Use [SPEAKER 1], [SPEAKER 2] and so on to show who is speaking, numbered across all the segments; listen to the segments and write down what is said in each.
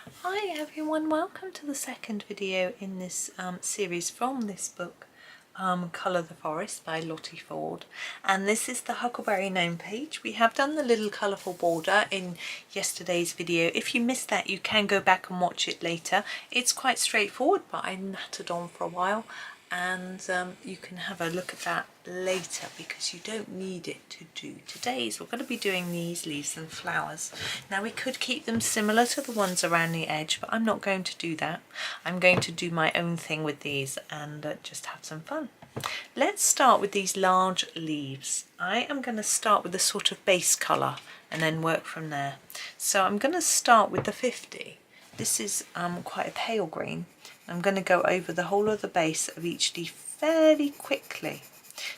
[SPEAKER 1] Hi everyone, welcome to the second video in this series from this book, Colour the Forest by Lotte Forde, and this is the Huckleberry Gnome page. We have done the little colourful border in yesterday's video. If you missed that, you can go back and watch it later. It's quite straightforward, but I nattered on for a while, and you can have a look at that later because you don't need it to do today's. We're going to be doing these leaves and flowers. Now we could keep them similar to the ones around the edge, but I'm not going to do that. I'm going to do my own thing with these and just have some fun. Let's start with these large leaves. I am going to start with a sort of base colour and then work from there. So I'm going to start with the 50. This is quite a pale green. I'm going to go over the whole of the base of each leaf fairly quickly.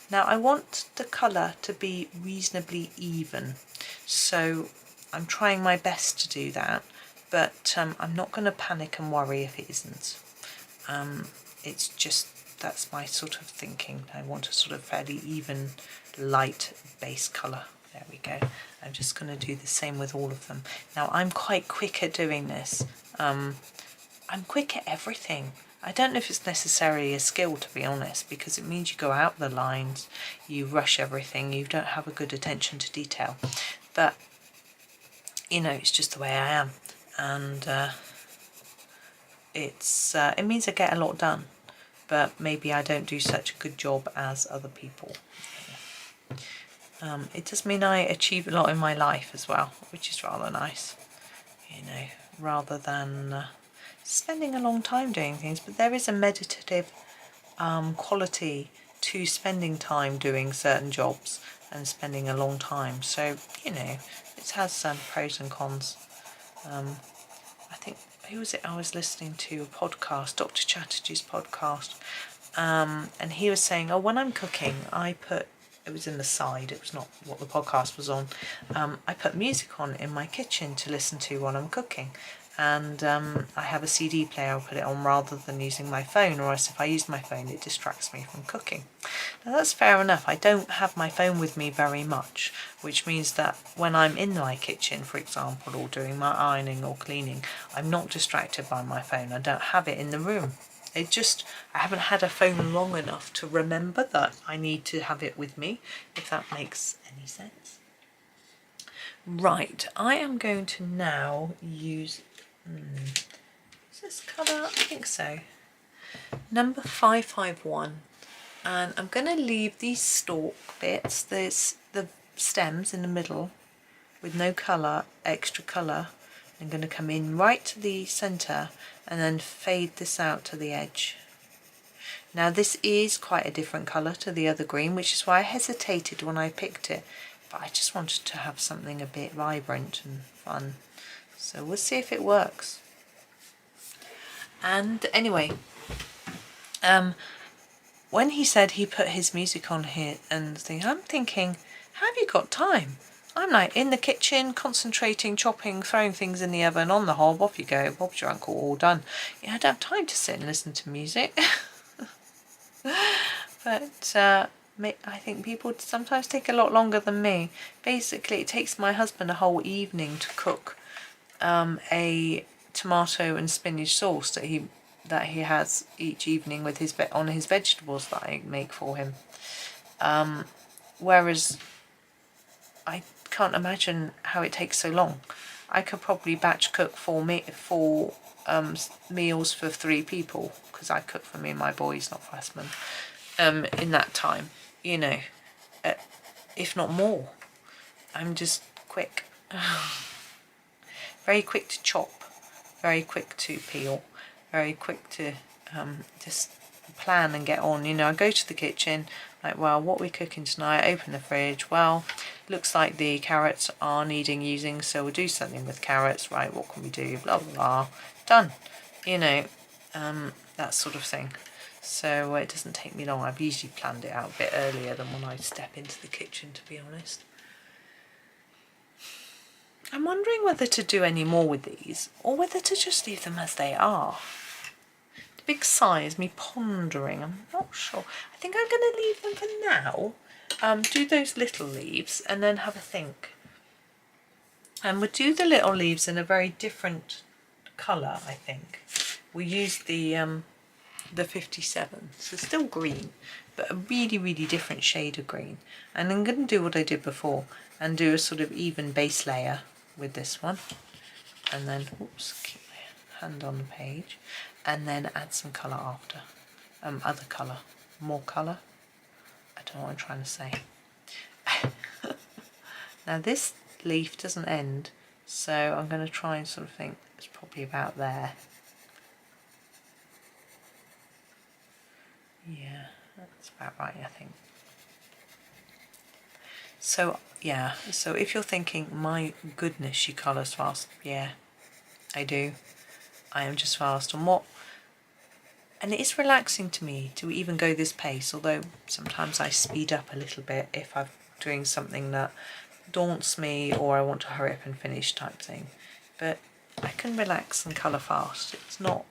[SPEAKER 1] Now I want the colour to be reasonably even, so I'm trying my best to do that, but I'm not going to panic and worry if it isn't. It's just, that's my sort of thinking. I want a sort of fairly even light base colour. There we go. I'm just going to do the same with all of them. Now I'm quite quick at doing this. I'm quick at everything. I don't know if it's necessarily a skill, to be honest, because it means you go out the lines, you rush everything, you don't have a good attention to detail. But, you know, it's just the way I am. And it means I get a lot done, but maybe I don't do such a good job as other people. It does mean I achieve a lot in my life as well, which is rather nice, you know, rather than spending a long time doing things. But there is a meditative quality to spending time doing certain jobs and spending a long time. So, you know, it has some pros and cons. I think, who was it I was listening to? A podcast, Dr. Chatterjee's podcast. And he was saying, oh, when I'm cooking, I put, it was in the side, it was not what the podcast was on, I put music on in my kitchen to listen to while I'm cooking. And I have a CD player, I'll put it on rather than using my phone, or else if I use my phone it distracts me from cooking. Now that's fair enough. I don't have my phone with me very much, which means that when I'm in my kitchen, for example, or doing my ironing or cleaning, I'm not distracted by my phone. I don't have it in the room. It just, I haven't had a phone long enough to remember that I need to have it with me, if that makes any sense. Right, I am going to now use, is this colour? I think so. Number 551. And I'm going to leave these stalk bits, there's the stems in the middle with no colour, extra colour. I'm going to come in right to the centre and then fade this out to the edge. Now this is quite a different colour to the other green, which is why I hesitated when I picked it, but I just wanted to have something a bit vibrant and fun. So we'll see if it works. And anyway, when he said he put his music on here and I'm thinking, have you got time? I'm like in the kitchen, concentrating, chopping, throwing things in the oven, on the hob, off you go, Bob's your uncle, all done. You don't have time to sit and listen to music. But I think people sometimes take a lot longer than me. Basically, it takes my husband a whole evening to cook a tomato and spinach sauce that he has each evening with his on his vegetables that I make for him. Whereas I can't imagine how it takes so long. I could probably batch cook four meals for 3 people, because I cook for me and my boys, not for husband, in that time, you know, if not more. I'm just quick. Very quick to chop, very quick to peel, very quick to just plan and get on. You know, I go to the kitchen, like, well, what are we cooking tonight? Open the fridge. Well, looks like the carrots are needing using, so we'll do something with carrots. Right, what can we do? Blah, blah, blah. Done. You know, that sort of thing. So it doesn't take me long. I've usually planned it out a bit earlier than when I step into the kitchen, to be honest. I'm wondering whether to do any more with these, or whether to just leave them as they are. The big sigh is me pondering. I'm not sure. I think I'm going to leave them for now. Do those little leaves and then have a think. And we'll do the little leaves in a very different colour, I think. We used the 57, so still green, but a really, really different shade of green. And I'm going to do what I did before and do a sort of even base layer with this one. And then, oops, keep my hand on the page. And then add some colour after. Other colour. More colour. I don't know what I'm trying to say. Now this leaf doesn't end, so I'm going to try and sort of think it's probably about there. Yeah, that's about right, I think. So yeah, so if you're thinking, my goodness, she colours fast, yeah, I do. I am just fast. And it is relaxing to me to even go this pace, although sometimes I speed up a little bit if I'm doing something that daunts me or I want to hurry up and finish type thing. But I can relax and colour fast. It's not,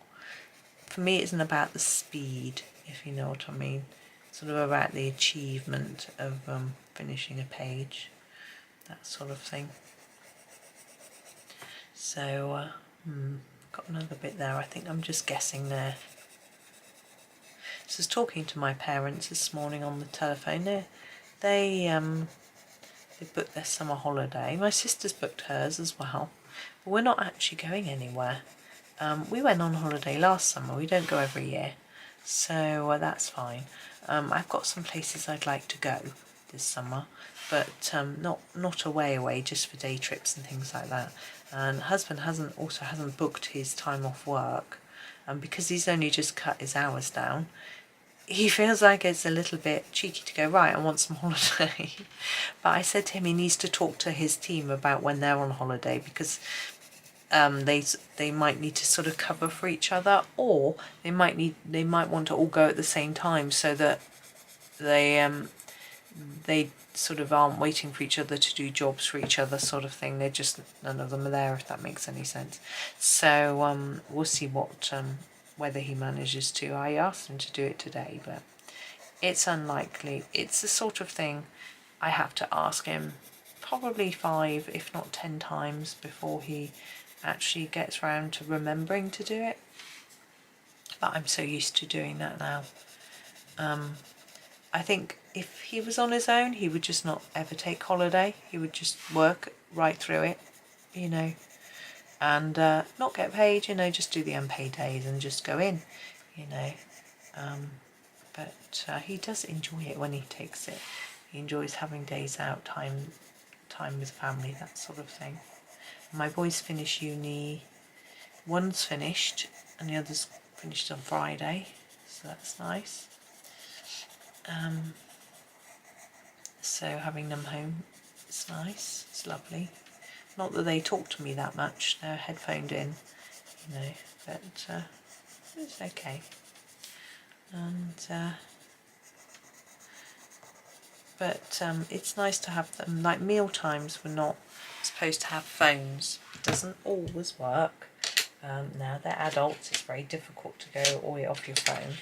[SPEAKER 1] for me, it isn't about the speed, if you know what I mean. It's sort of about the achievement of finishing a page, that sort of thing. So, got another bit there. I think I'm just guessing there. So I was talking to my parents this morning on the telephone. They booked their summer holiday. My sister's booked hers as well. But we're not actually going anywhere. We went on holiday last summer. We don't go every year, so that's fine. I've got some places I'd like to go this summer, but not away, just for day trips and things like that. And husband hasn't booked his time off work, and because he's only just cut his hours down, he feels like it's a little bit cheeky to go, right, I want some holiday. But I said to him he needs to talk to his team about when they're on holiday, because they might need to sort of cover for each other, or they might want to all go at the same time, so that they sort of aren't waiting for each other to do jobs for each other, sort of thing. They're just, none of them are there, if that makes any sense. So we'll see what whether he manages to. I asked him to do it today, but it's unlikely. It's the sort of thing I have to ask him probably 5, if not 10 times before he actually gets round to remembering to do it. But I'm so used to doing that now. I think if he was on his own, he would just not ever take holiday. He would just work right through it, you know, and not get paid, you know, just do the unpaid days and just go in, you know. But he does enjoy it when he takes it. He enjoys having days out, time with family, that sort of thing. My boys finish uni. One's finished and the other's finished on Friday, so that's nice. So having them home is nice, it's lovely. Not that they talk to me that much, they're headphoned in, you know, but it's okay. And but it's nice to have them. Like meal times, we're not supposed to have phones. It doesn't always work. Now they're adults, it's very difficult to go all the way off your phone.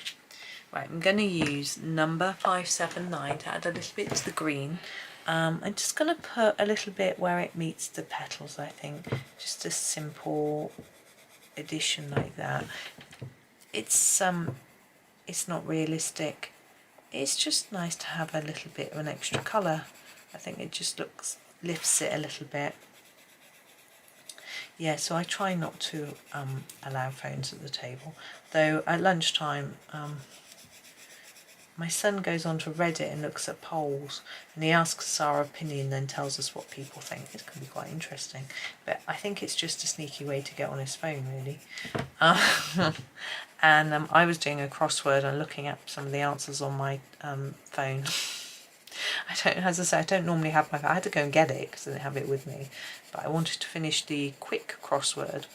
[SPEAKER 1] Right, I'm going to use number 579 to add a little bit to the green. I'm just going to put a little bit where it meets the petals, I think. Just a simple addition like that. It's not realistic. It's just nice to have a little bit of an extra colour. I think it just lifts it a little bit. Yeah, so I try not to allow phones at the table. Though at lunchtime, my son goes on to Reddit and looks at polls, and he asks us our opinion, then tells us what people think. It can be quite interesting, but I think it's just a sneaky way to get on his phone, really. And I was doing a crossword and looking at some of the answers on my phone. As I say, I don't normally have my phone. I had to go and get it because I didn't have it with me, but I wanted to finish the quick crossword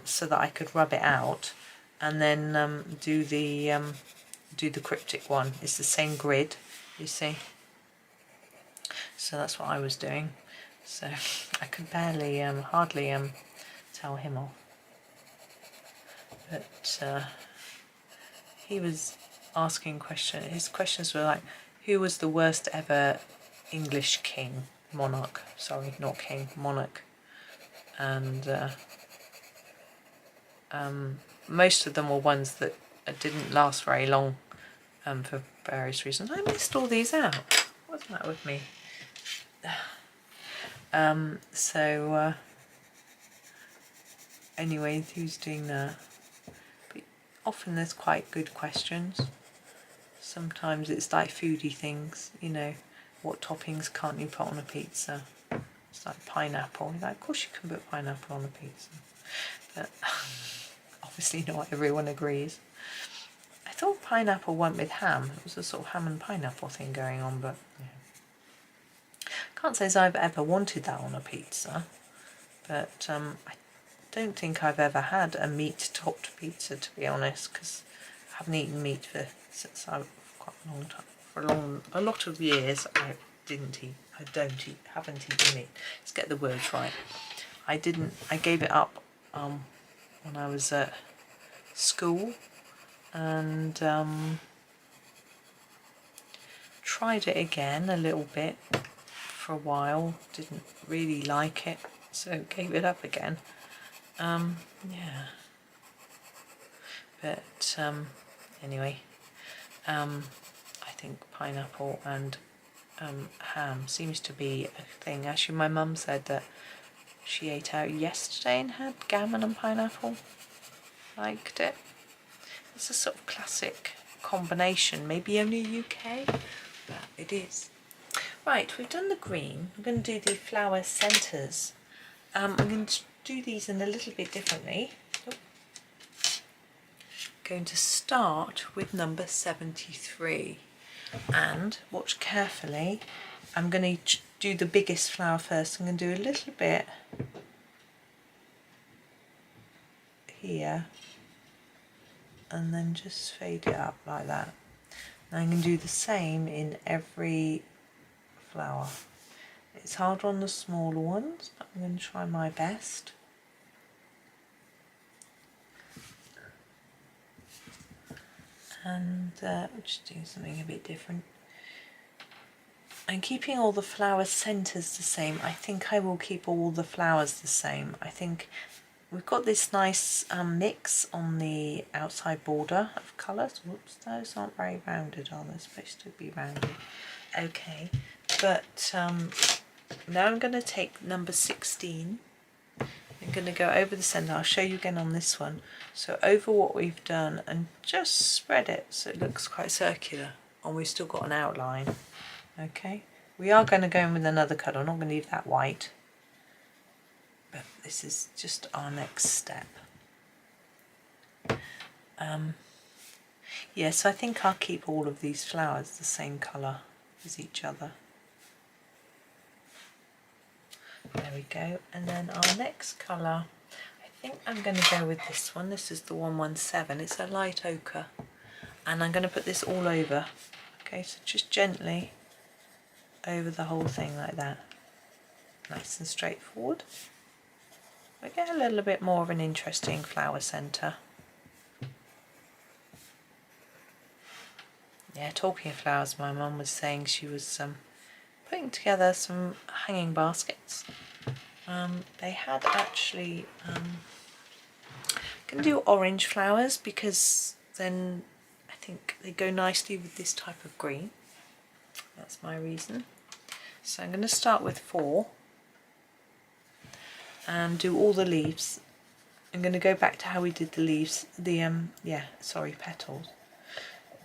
[SPEAKER 1] so that I could rub it out and then do the cryptic one. It's the same grid, you see. So that's what I was doing. So I could barely, hardly tell him off. But he was asking questions. His questions were like, who was the worst ever English monarch? Sorry, not king, monarch. And most of them were ones that didn't last very long for various reasons. I missed all these out. What's the matter with me? Anyway, who's doing that? But often there's quite good questions. Sometimes it's like foodie things, you know, what toppings can't you put on a pizza? It's like pineapple. You're like, of course you can put pineapple on a pizza. But obviously not everyone agrees. I thought pineapple went with ham. It was a sort of ham and pineapple thing going on, but yeah. Can't say as I've ever wanted that on a pizza, but I don't think I've ever had a meat-topped pizza, to be honest, because I haven't eaten meat since I was quite a long time. For a lot of years, I haven't eaten meat. Let's get the words right. I gave it up when I was at school, and tried it again a little bit for a while. Didn't really like it, so gave it up again. Yeah. But anyway, I think pineapple and ham seems to be a thing. Actually, my mum said that she ate out yesterday and had gammon and pineapple. Liked it. It's a sort of classic combination, maybe only UK, but it is. Right, we've done the green. I'm going to do the flower centres. I'm going to do these in a little bit differently. Going to start with number 73, and watch carefully. I'm going to do the biggest flower first. I'm going to do a little bit here and then just fade it up like that. Now I'm going to do the same in every flower. It's hard on the smaller ones, but I'm going to try my best. And we'll just do something a bit different. I'm keeping all the flower centres the same. I think I will keep all the flowers the same. I think we've got this nice mix on the outside border of colours. Whoops, those aren't very rounded, are they? Supposed to be rounded. Okay, but now I'm going to take number 16. I'm going to go over the centre. I'll show you again on this one. So over what we've done and just spread it so it looks quite circular, and we've still got an outline. Okay, we are going to go in with another colour. I'm not going to leave that white, but this is just our next step. Yeah, so I think I'll keep all of these flowers the same colour as each other. There we go. And then our next colour, I think I'm going to go with this one. This is the 117. It's a light ochre. And I'm going to put this all over. Okay, so just gently over the whole thing like that. Nice and straightforward. We get a little bit more of an interesting flower centre. Yeah, talking of flowers, my mum was saying she was putting together some hanging baskets. They had actually can do orange flowers because then I think they go nicely with this type of green. That's my reason. So I'm going to start with 4 and do all the leaves. I'm going to go back to how we did the leaves, petals.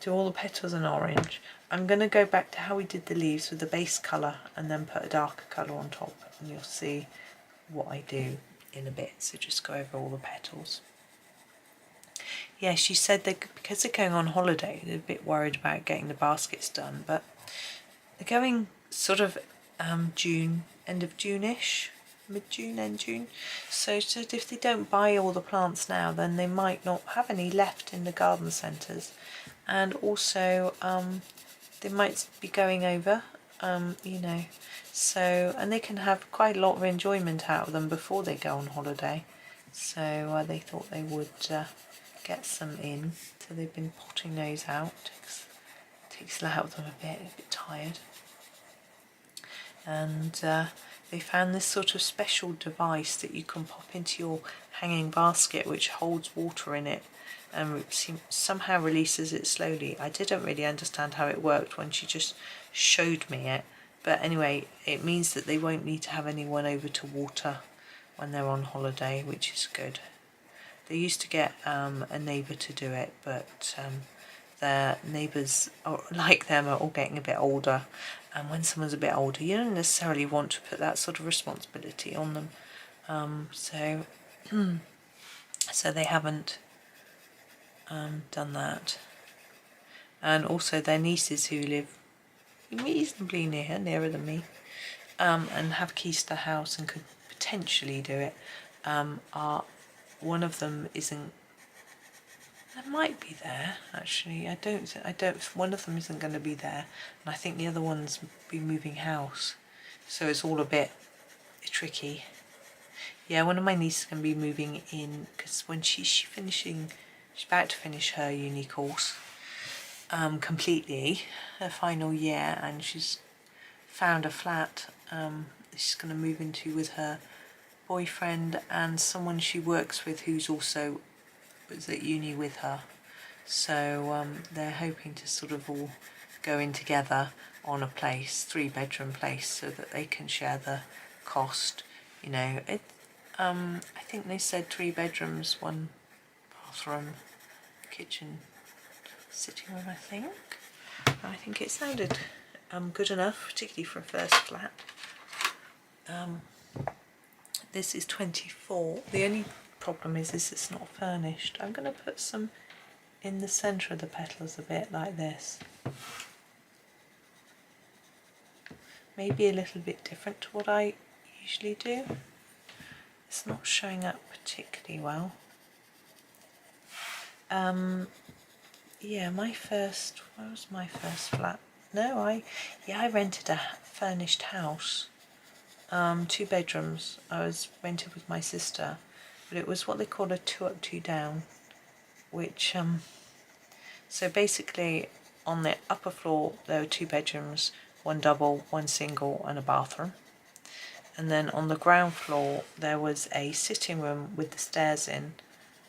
[SPEAKER 1] Do all the petals in orange. I'm going to go back to how we did the leaves with the base colour and then put a darker colour on top, and you'll see what I do in a bit. So just go over all the petals. Yeah, she said that because they're going on holiday, they're a bit worried about getting the baskets done, but they're going sort of June, end of June-ish, mid-June, end June. So if they don't buy all the plants now, then they might not have any left in the garden centres. And also they might be going over, you know, so, and they can have quite a lot of enjoyment out of them before they go on holiday. So they thought they would get some in. So they've been potting those out. Takes it out of them a bit tired. And they found this sort of special device that you can pop into your hanging basket which holds water in it and somehow releases it slowly. I didn't really understand how it worked when she just showed me it, but anyway, it means that they won't need to have anyone over to water when they're on holiday, which is good. They used to get a neighbour to do it, but their neighbours like them are all getting a bit older, and when someone's a bit older you don't necessarily want to put that sort of responsibility on them, so they haven't done that. And also their nieces who live reasonably nearer than me, and have keys to the house and could potentially do it, are one of them isn't. That might be there actually. I don't. One of them isn't going to be there, and I think the other one's be moving house, so it's all a bit tricky. Yeah, one of my nieces is going to be moving in because when she's about to finish her uni course completely, her final year, and she's found a flat she's going to move into with her boyfriend and someone she works with who's also was at uni with her. So they're hoping to sort of all go in together on a place, 3-bedroom place, so that they can share the cost. You know, I think they said 3 bedrooms, 1 bathroom, kitchen, sitting room, I think. I think it sounded good enough, particularly for a first flat. This is 24. The only problem is it's not furnished. I'm going to put some in the centre of the petals a bit like this. Maybe a little bit different to what I usually do. It's not showing up particularly well. Yeah, where was my first flat? No, I rented a furnished house. 2 bedrooms. I was rented with my sister, but it was what they call a 2 up, 2 down, which so basically on the upper floor there were 2 bedrooms, 1 double, 1 single and a bathroom, and then on the ground floor there was a sitting room with the stairs in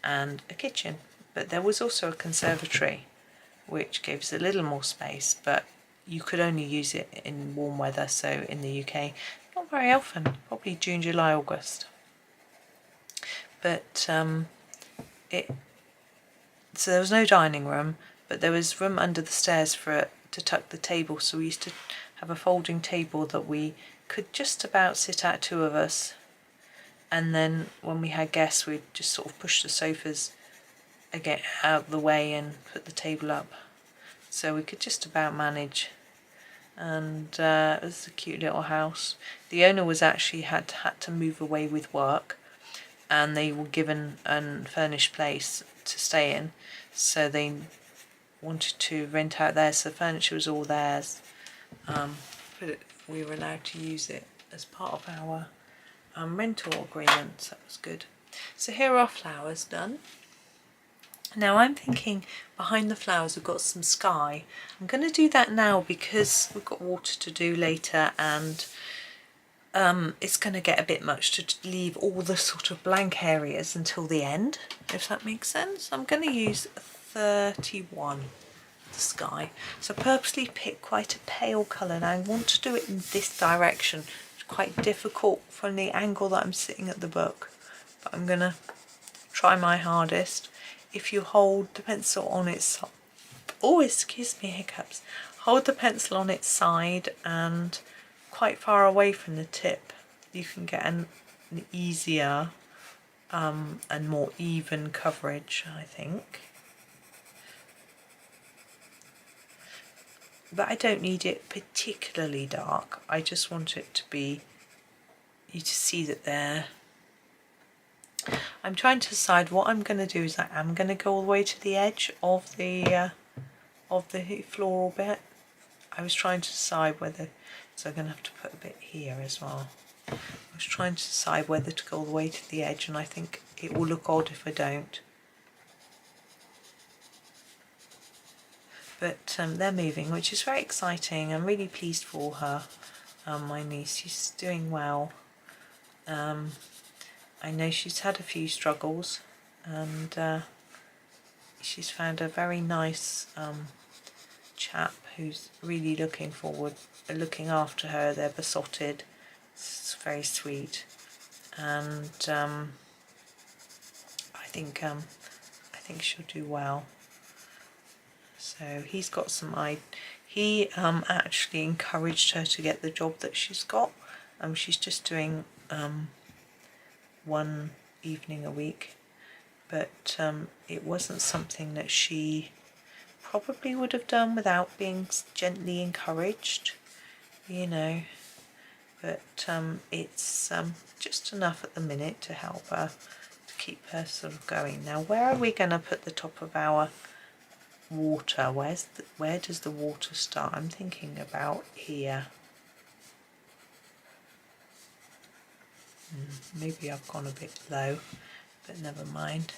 [SPEAKER 1] and a kitchen, but there was also a conservatory which gave us a little more space, but you could only use it in warm weather, so in the UK not very often, probably June, July, August. But so there was no dining room, but there was room under the stairs to tuck the table, so we used to have a folding table that we could just about sit at, 2 of us, and then when we had guests we'd just sort of push the sofas again out of the way and put the table up, so we could just about manage. And it was a cute little house. The owner was actually had to move away with work, and they were given a furnished place to stay in, so they wanted to rent out there, so the furniture was all theirs, but we were allowed to use it as part of our rental agreement, so that was good. So here are our flowers done. Now I'm thinking behind the flowers we've got some sky. I'm going to do that now because we've got water to do later, and it's going to get a bit much to leave all the sort of blank areas until the end, if that makes sense. I'm going to use 31, the sky. So purposely pick quite a pale colour, and I want to do it in this direction. It's quite difficult from the angle that I'm sitting at the book, but I'm going to try my hardest. If you hold the pencil on its, oh excuse me, hiccups, hold the pencil on its side and quite far away from the tip, you can get an easier and more even coverage, I think. But I don't need it particularly dark, I just want it to be, you to see that they're, I'm trying to decide what I'm going to do. Is I'm going to go all the way to the edge of the floral bit. I was trying to decide whether, so I'm going to have to put a bit here as well. I was trying to decide whether to go all the way to the edge, and I think it will look odd if I don't. But they're moving, which is very exciting. I'm really pleased for her, my niece. She's doing well. I know she's had a few struggles, and she's found a very nice chap who's really looking after her. They're besotted. It's very sweet, and I think she'll do well. So he's got he actually encouraged her to get the job that she's got. She's just doing one evening a week, but it wasn't something that she probably would have done without being gently encouraged, you know. But it's just enough at the minute to help her, to keep her sort of going. Now, where are we going to put the top of our water? Where does the water start? I'm thinking about here. Maybe I've gone a bit low, but never mind.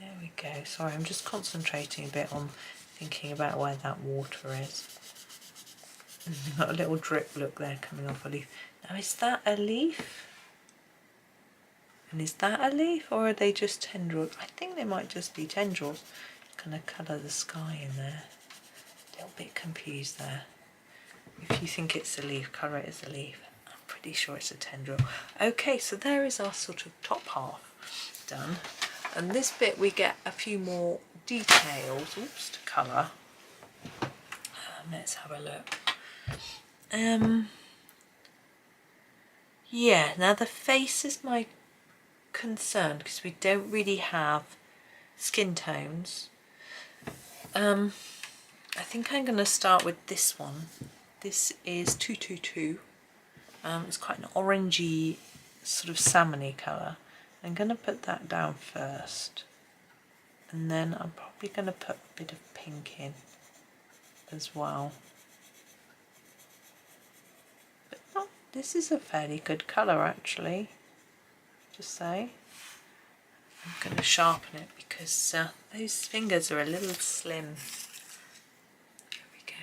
[SPEAKER 1] There we go. Sorry, I'm just concentrating a bit on thinking about where that water is. You've got a little drip look there coming off a leaf. Now, is that a leaf? And is that a leaf, or are they just tendrils? I think they might just be tendrils. Going to colour the sky in there. A little bit confused there. If you think it's a leaf, colour it as a leaf. I'm pretty sure it's a tendril. Okay, so there is our sort of top half done. And this bit we get a few more details, to colour. Let's have a look. Yeah, now the face is my concern because we don't really have skin tones. I think I'm going to start with this one. This is 222. It's quite an orangey, sort of salmony colour. I'm going to put that down first, and then I'm probably going to put a bit of pink in as well. But this is a fairly good colour actually, just say. I'm going to sharpen it because those fingers are a little slim. There we go.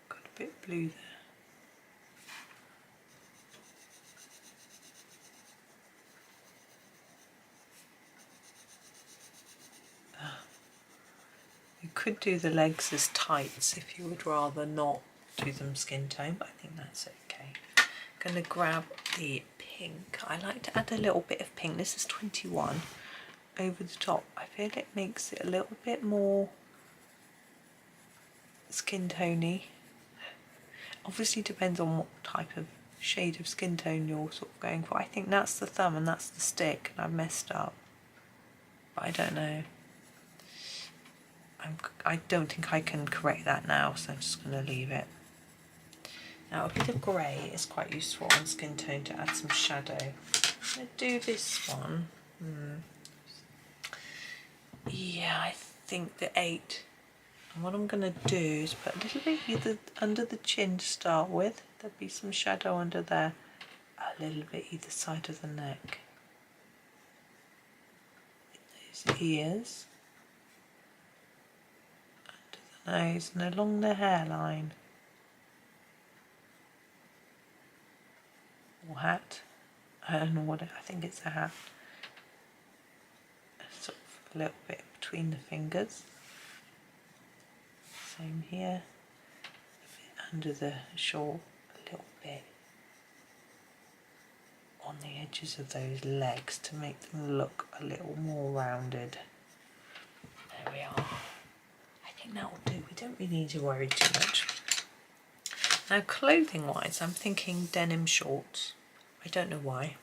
[SPEAKER 1] Got a bit blue there. You could do the legs as tights if you would rather not do them skin tone, but I think that's okay. I'm going to grab the pink. I like to add a little bit of pink. This is 21 over the top. I feel it makes it a little bit more skin toney. Obviously depends on what type of shade of skin tone you're sort of going for. I think that's the thumb and that's the stick, and I've messed up, but I don't know. I don't think I can correct that now, so I'm just going to leave it. Now, a bit of grey is quite useful on skin tone to add some shadow. I'm going to do this one. Yeah, I think the 8. And what I'm going to do is put a little bit either under the chin to start with. There'll be some shadow under there. A little bit either side of the neck. Those ears. Nose and along the hairline or hat. I don't know what I think it's a hat. Sort of a little bit between the fingers. Same here. A bit under the shawl, a little bit on the edges of those legs to make them look a little more rounded. There we are. I think that will do. We don't really need to worry too much. Now, clothing wise, I'm thinking denim shorts. I don't know why.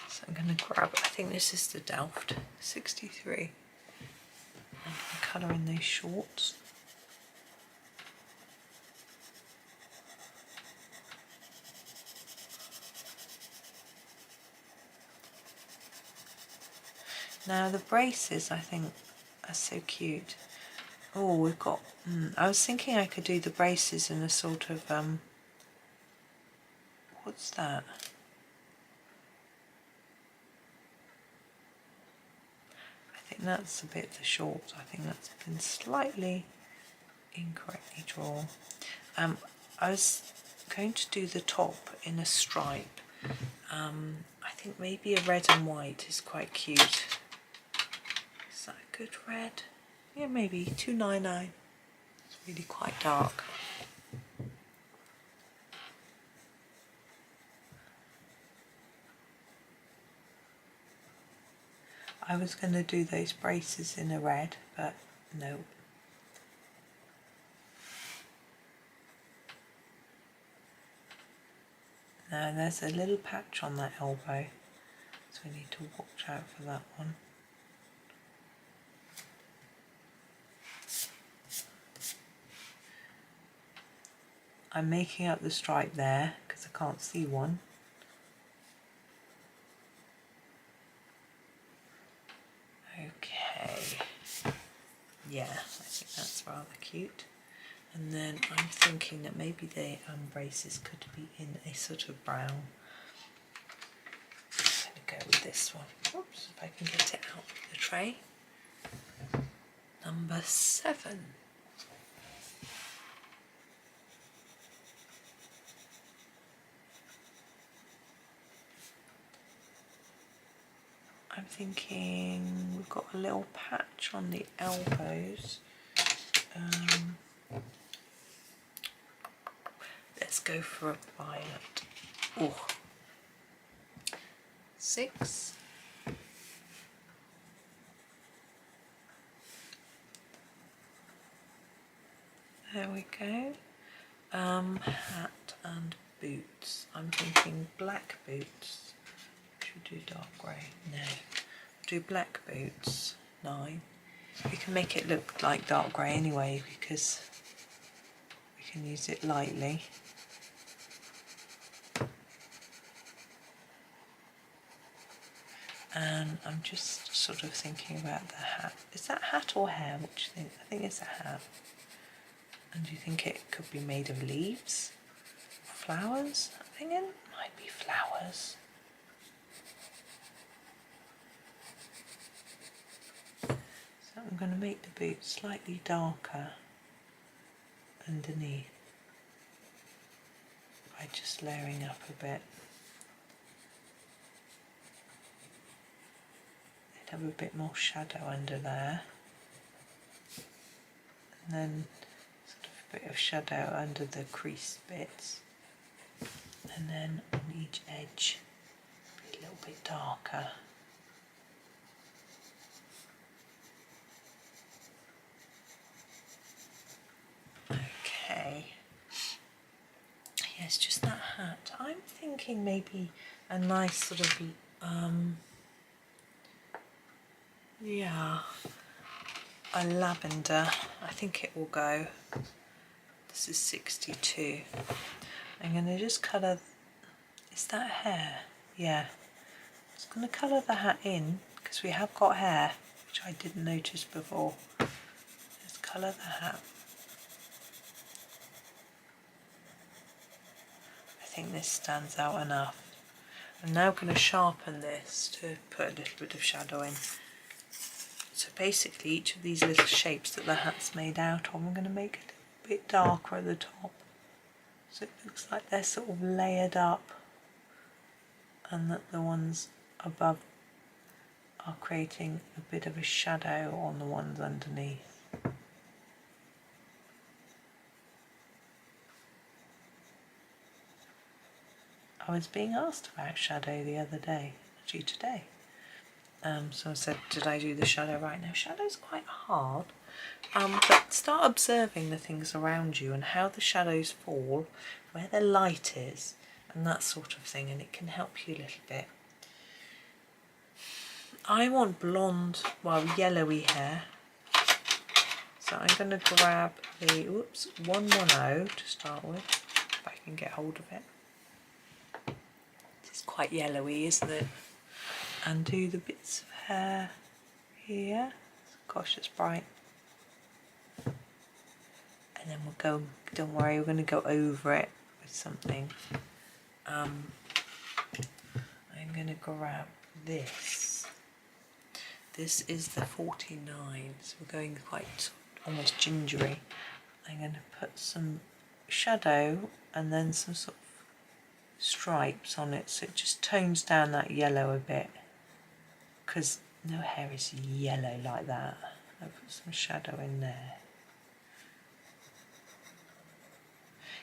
[SPEAKER 1] So I'm going to grab, I think this is the Delft 63. I'm colour in those shorts. Now the braces I think are so cute. Oh, we've got, I was thinking I could do the braces in a sort of, what's that? that's a bit short. I think that's been slightly incorrectly drawn. I was going to do the top in a stripe. I think maybe a red and white is quite cute. Is that a good red? Yeah, maybe 299. It's really quite dark. I was going to do those braces in a red, but no. Now there's a little patch on that elbow, so we need to watch out for that one. I'm making up the stripe there because I can't see one. Okay, yeah, I think that's rather cute. And then I'm thinking that maybe the braces could be in a sort of brown. I'm going to go with this one. Oops, if I can get it out of the tray. Number 7. I'm thinking we've got a little patch on the elbows. Let's go for a violet. Oh, 6. There we go. Hat and boots. I'm thinking black boots. Should we do dark grey? No. Do black boots. 9. We can make it look like dark grey anyway because we can use it lightly. And I'm just sort of thinking about the hat. Is that hat or hair? What do you think? I think it's a hat. And do you think it could be made of leaves? Flowers? I'm thinking it might be flowers. So I'm going to make the boot slightly darker underneath by just layering up a bit. They'd have a bit more shadow under there. And then sort of a bit of shadow under the crease bits. And then on each edge, be a little bit darker. Okay. Yes, just that hat. I'm thinking maybe a nice sort of, yeah, a lavender. I think it will go. This is 62. I'm going to just colour, is that hair? Yeah. I'm just going to colour the hat in because we have got hair, which I didn't notice before. Just colour the hat. I think this stands out enough. I'm now going to sharpen this to put a little bit of shadow in. So basically each of these little shapes that the hat's made out of, I'm going to make it a bit darker at the top. So it looks like they're sort of layered up and that the ones above are creating a bit of a shadow on the ones underneath. I was being asked about shadow the other day, actually today. So I said, did I do the shadow right? Now, shadow's quite hard, but start observing the things around you and how the shadows fall, where the light is, and that sort of thing, and it can help you a little bit. I want blonde, well, yellowy hair, so I'm going to grab the 110 to start with, if I can get hold of it. It's quite yellowy, isn't it? And do the bits of hair here. Gosh, it's bright. And then we'll go, don't worry, we're going to go over it with something. I'm going to grab this. This is the 49, so we're going quite almost gingery. I'm going to put some shadow and then some sort of stripes on it, so it just tones down that yellow a bit, because no hair is yellow like that. I'll put some shadow in there.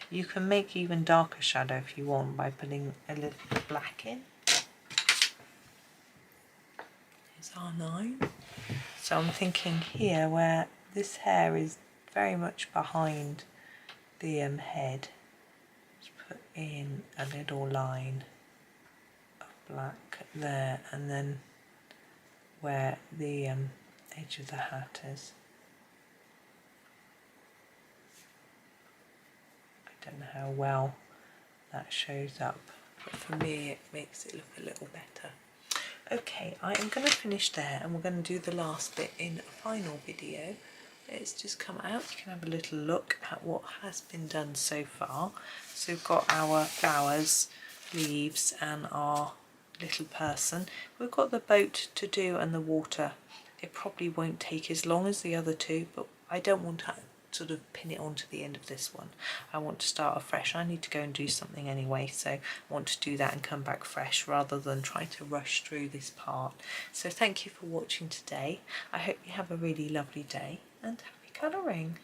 [SPEAKER 1] You can make even darker shadow if you want by putting a little black in. Here's R9. So I'm thinking here where this hair is very much behind the head, just put in a little line of black there, and then where the edge of the hat is. I don't know how well that shows up, but for me it makes it look a little better. Okay, I am going to finish there, and we're going to do the last bit in a final video. It's just come out. You can have a little look at what has been done so far. So we've got our flowers, leaves, and our little person. We've got the boat to do and the water. It probably won't take as long as the other two, but I don't want to sort of pin it on to the end of this one. I want to start afresh. I need to go and do something anyway, so I want to do that and come back fresh rather than try to rush through this part. So thank you for watching today. I hope you have a really lovely day and happy colouring.